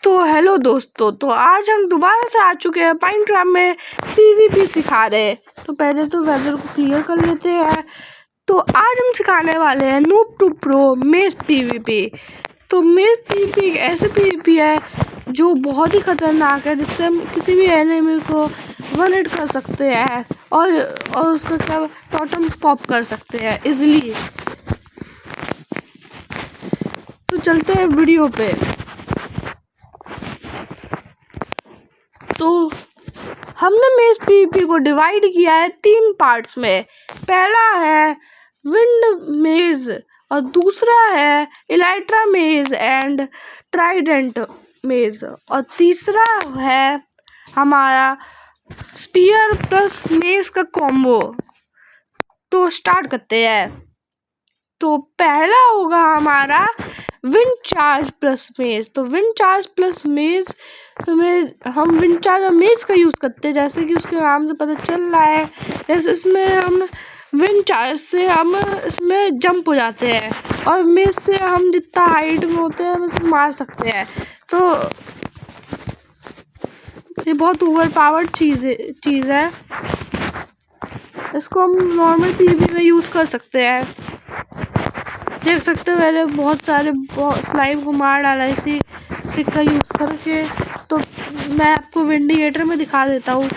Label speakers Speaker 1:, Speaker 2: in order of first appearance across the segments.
Speaker 1: तो हेलो दोस्तों, तो आज हम दोबारा से आ चुके हैं पाइनक्राफ्ट में पीवीपी सिखा रहे हैं। तो पहले तो वेदर को क्लियर कर लेते हैं। तो आज हम सिखाने वाले हैं नूब टू प्रो मेज पीवीपी। तो मेज पीवीपी एक ऐसे पीवीपी है जो बहुत ही खतरनाक है, जिससे हम किसी भी एनिमी को वन हिट कर सकते हैं और उसका क्या टोटम पॉप कर सकते हैं इजीली। तो चलते हैं वीडियो पे। तो हमने मेज पीवीपी को डिवाइड किया है 3 पार्ट्स में। पहला है विंड मेज और दूसरा है इलाइट्रा मेज एंड ट्राइडेंट मेज और तीसरा है हमारा स्पीयर प्लस मेज का कॉम्बो। तो स्टार्ट करते हैं। तो पहला होगा हमारा विंड चार्ज प्लस मेज। तो विंड चार्ज प्लस मेज में हम विंड चार्ज और मेज का यूज़ करते हैं, जैसे कि उसके नाम से पता चल रहा है। जैसे इसमें हम विंड चार्ज से हम इसमें जंप हो जाते हैं और मेज से हम जितना हाइट में होते हैं हम इसे मार सकते हैं। तो ये बहुत ओवर पावर्ड चीज़ है। इसको हम नॉर्मल पीवीपी में यूज़ कर सकते हैं। देख सकते हो मैंने बहुत सारे स्लाइम को मार डाला इसी ट्रिक का यूज़ करके। तो मैं आपको विंडिकेटर में दिखा देता हूँ।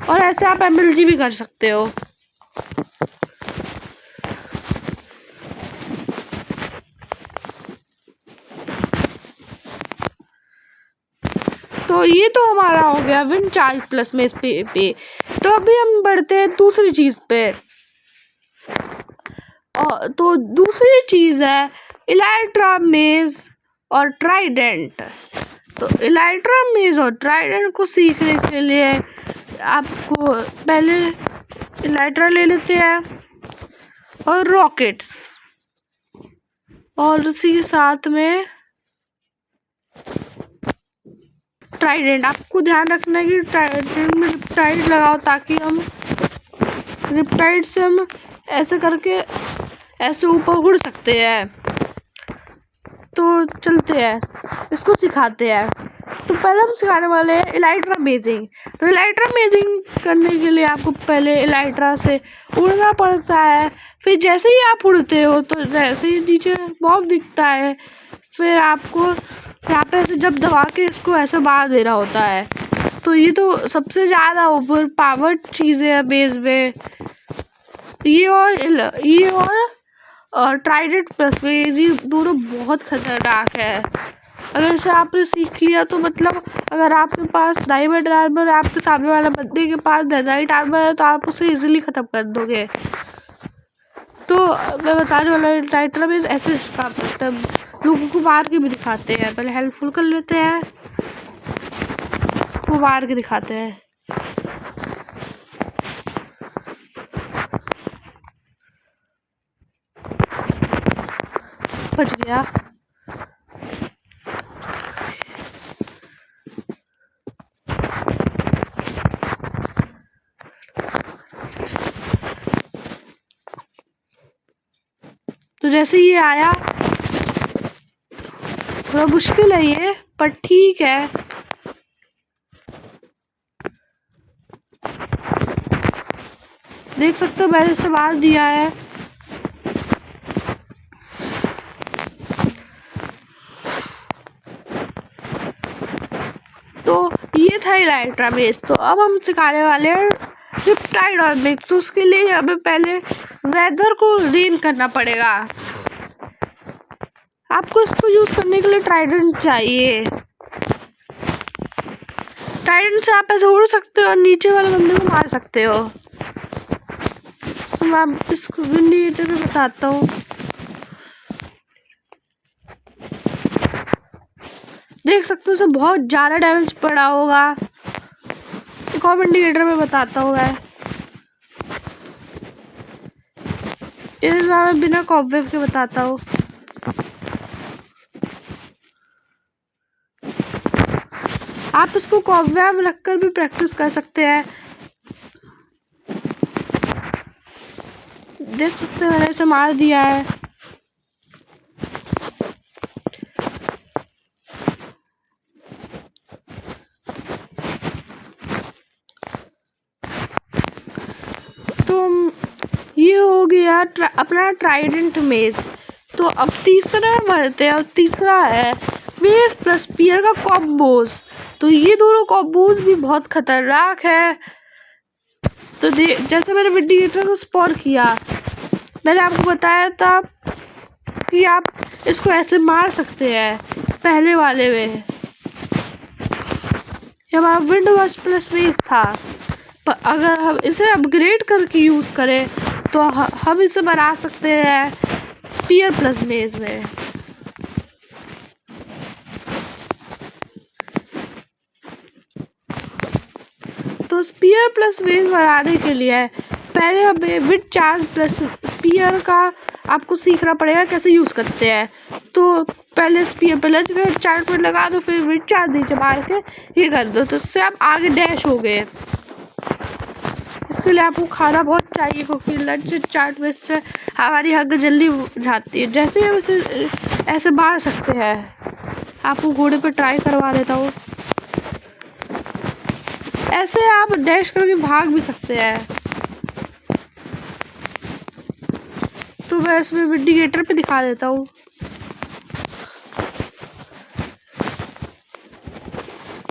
Speaker 1: और ऐसे आप एमएलजी भी कर सकते हो। तो ये तो हमारा हो गया विंड चार्ज प्लस मेज पे। तो अभी हम बढ़ते हैं दूसरी चीज़ पे। और तो दूसरी चीज़ है इलाइट्रा मेज और ट्राइडेंट। तो इलाइट्रा मेज और ट्राइडेंट को सीखने के लिए आपको पहले इलाइट्रा ले लेते हैं और रॉकेट्स, और उसी के साथ में ट्राइडेंट। आपको ध्यान रखना है कि ट्राइडेंट में रिप्टाइड लगाओ, ताकि हम रिप्टाइड से हम ऐसे करके ऐसे ऊपर उड़ सकते हैं। तो चलते हैं, इसको सिखाते हैं। तो पहले हम सिखाने वाले हैं इलाइट्रा मेजिंग। तो इलाइट्रा मेजिंग करने के लिए आपको पहले इलाइट्रा से उड़ना पड़ता है। फिर जैसे ही आप उड़ते हो तो जैसे ही नीचे बॉब दिखता है, फिर आपको यहाँ पे ऐसे जब दबा के इसको ऐसे मार देना होता है। तो ये तो सबसे ज़्यादा ओवर पावर्ड चीज़ें है बेस में। ये और ट्राइडेंट प्लस मेज ये दोनों बहुत खतरनाक है। अगर इसे आपने सीख लिया तो मतलब अगर आपके पास डायमंड आर्मर, आपके सामने वाला बंदे के पास डेजाइट आर्मर है, तो आप उसे इजीली ख़त्म कर दोगे। तो मैं बताने वाला इलाइट्रा मेज ऐसे काम करता है, लोगों को मार के भी दिखाते हैं। पहले हेल्पफुल कर लेते हैं, उसको मार के दिखाते हैं। बच गया। तो जैसे ये आया, थोड़ा मुश्किल है ये, पर ठीक है। देख सकते हो मैंने इसे मार दिया है। तो ये था इलाइट्रा मेज। तो अब हम सिखाने वाले हैं रिप्टाइड और मेज। तो उसके लिए हमें पहले वेदर को रेन करना पड़ेगा। आपको इसको यूज करने के लिए ट्राइडेंट चाहिए। ट्राइडेंट से आप ऐसे उड़ सकते हो और नीचे वाले बंदे को मार सकते हो। तो मैं इसको विंडिकेटर में बताता हूँ। देख सकते हो उसे बहुत ज़्यादा डैमेज पड़ा होगा। एक और विंडिकेटर में बताता हूँ मैं। इस बार मैं बिना कॉपवेव के बताता हूँ। आप इसको कॉपवेव रखकर भी प्रैक्टिस कर सकते हैं। देख सकते हो मैंने इसे मार दिया है। गया अपना ट्राइडेंट मेज। तो अब तीसरा बढ़ते हैं और तीसरा है मेज प्लस स्पीयर का कॉम्बोज। तो ये दोनों कॉम्बोज भी बहुत खतरनाक है। तो जैसे मैंने विंडिकेटर को स्पॉर किया, मैंने आपको बताया था कि आप इसको ऐसे मार सकते हैं पहले वाले में। ये हमारा विंडोज प्लस मेज था, पर अगर हम इसे अपग्रेड करके यूज़ करें तो हम इसे बना सकते हैं स्पीयर प्लस मेज में। तो स्पीयर प्लस मेज बनाने के लिए पहले हमें विंड चार्ज प्लस स्पीयर का आपको सीखना पड़ेगा कैसे यूज़ करते हैं। तो पहले स्पीयर पे लग गए, चार्ज पर लगा दो, फिर विंड चार्ज नीचे मार के ये कर दो, तो उससे आप आगे डैश हो गए। इसके लिए आपको खाना बहुत चाहिए, क्योंकि लंच चार्ट में से हमारी हग जल्दी जाती है। जैसे हम इसे ऐसे मार सकते हैं, आपको घोड़े पे ट्राई करवा देता हूँ। ऐसे आप डैश करके भाग भी सकते हैं। तो मैं इसमें विंडिकेटर पे दिखा देता हूँ।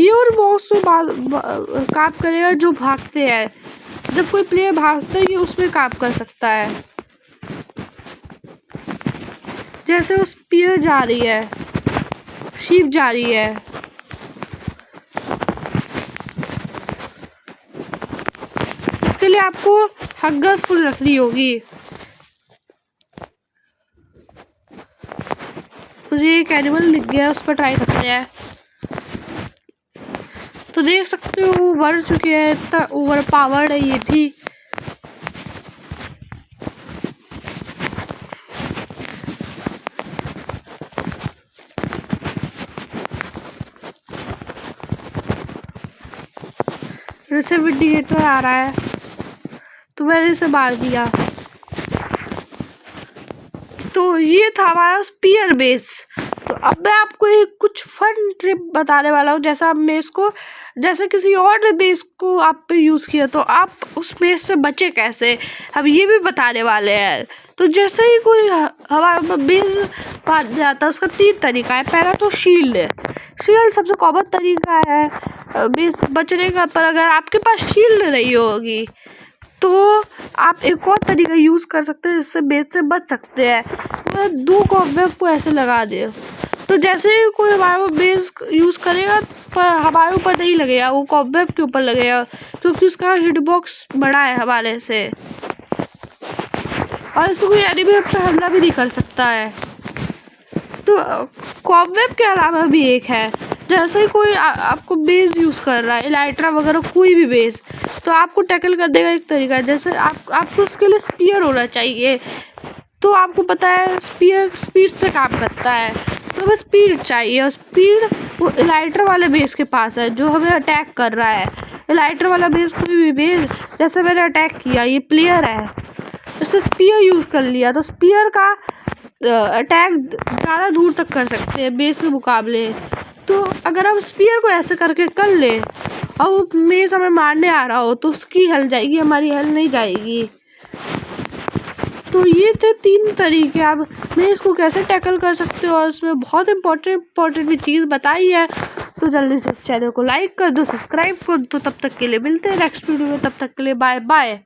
Speaker 1: ये और बहुत से काम करेगा जो भागते हैं। जब कोई प्लेयर भागता है ये उसमें काम कर सकता है। जैसे वो स्पीयर जा रही है, शीप जा रही है, इसके लिए आपको हग्गर फुल रखनी होगी। मुझे एक एनिमल दिख गया, उस पर ट्राई करते हैं। तो देख सकते हो वो बढ़ चुकी है, इतना ओवर पावर्ड है ये भी। जैसे विंडिकेटर आ रहा है तो मैंने इसे मार दिया। तो ये था हमारा स्पीयर बेस। तो अब मैं आपको एक कुछ फन ट्रिप बताने वाला हूँ। जैसा आप मेस को, जैसे किसी और बेस को आप पे यूज़ किया तो आप उस मेस से बचे कैसे, अब ये भी बताने वाले हैं। तो जैसे ही कोई हमारा बेस पार जाता है, उसका 3 तरीका है। पहला तो शील्ड है। शील्ड सबसे कॉमन तरीका है बेस बचने का, पर अगर आपके पास शील्ड नहीं होगी तो आप एक और तरीका यूज़ कर सकते हैं जिससे बेस से बच सकते हैं। तो 2 कॉबवेब को ऐसे लगा दे, तो जैसे ही कोई हमारा बेस यूज़ करेगा पर हमारे ऊपर नहीं लगेगा, वो कॉबवेब के ऊपर लगेगा, क्योंकि उसका हिटबॉक्स बड़ा है हमारे से, और इससे कोई एनिमी पे हमला भी नहीं कर सकता है। तो कॉबवेब के अलावा भी एक है, जैसे ही कोई आपको बेस यूज़ कर रहा है, इलाइट्रा वगैरह कोई भी बेस, तो आपको टैकल करने का एक तरीका है। जैसे आपको उसके लिए स्पीयर होना चाहिए। तो आपको पता है स्पीयर स्पीड से काम करता है, तो हमें स्पीड चाहिए, और स्पीड वो इलाइट्रा वाले बेस के पास है जो हमें अटैक कर रहा है। इलाइट्रा वाला बेस कोई भी बेस, जैसे मैंने अटैक किया, ये प्लेयर है, इससे स्पीयर यूज़ कर लिया, तो स्पीयर का अटैक ज़्यादा दूर तक कर सकते हैं बेस के मुकाबले। तो अगर हम स्पीयर को ऐसे करके कर ले और वो मेस हमें मारने आ रहा हो तो उसकी हेल्थ जाएगी, हमारी हेल्थ नहीं जाएगी। तो ये थे 3 तरीके, आप मेस को कैसे टैकल कर सकते हो, और इसमें बहुत इंपॉर्टेंट भी चीज़ बताई है। तो जल्दी से इस चैनल को लाइक कर दो, सब्सक्राइब कर दो। तब तक के लिए मिलते हैं नेक्स्ट वीडियो में, तब तक के लिए बाय बाय।